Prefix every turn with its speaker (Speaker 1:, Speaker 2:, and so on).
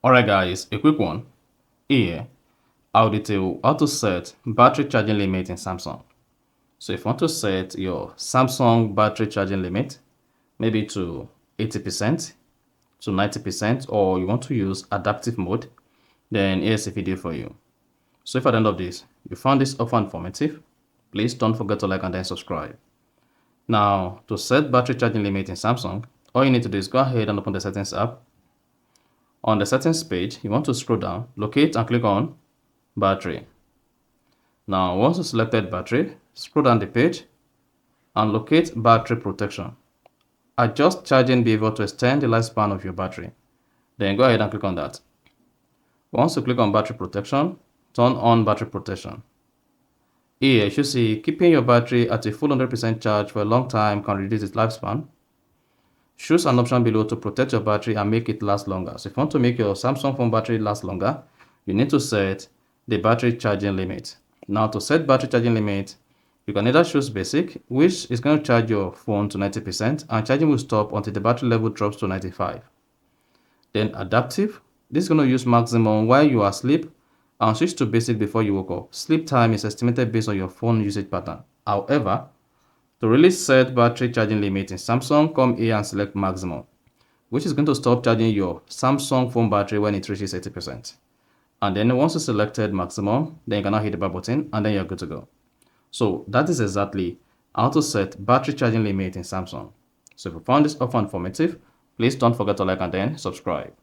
Speaker 1: Alright guys, a quick one. Here, I'll detail how to set battery charging limit in Samsung. So if you want to set your Samsung battery charging limit, maybe to 80%, to 90%, or you want to use adaptive mode, then here's a video for you. So if at the end of this, you found this offer informative, please don't forget to like and then subscribe. Now, to set battery charging limit in Samsung, all you need to do is go ahead and open the settings app. On the settings page, you want to scroll down, locate and click on battery. Now, once you selected battery, scroll down the page and locate battery protection. Adjust charging behavior to extend the lifespan of your battery. Then go ahead and click on that. Once you click on battery protection, turn on battery protection. Here you should see keeping your battery at a full 100% charge for a long time can reduce its lifespan. Choose an option below to protect your battery and make it last longer. So if you want to make your Samsung phone battery last longer, you need to set the battery charging limit. Now to set battery charging limit, you can either choose basic, which is going to charge your phone to 90% and charging will stop until the battery level drops to 95. Then adaptive, this is going to use maximum while you are asleep and switch to basic before you wake up. Sleep time is estimated based on your phone usage pattern. However, to really set battery charging limit in Samsung, come here and select maximum, which is going to stop charging your Samsung phone battery when it reaches 80%. And then once you selected maximum, then you can now hit the back button and then you're good to go. So that is exactly how to set battery charging limit in Samsung. So if you found this offer informative, please don't forget to like and then subscribe.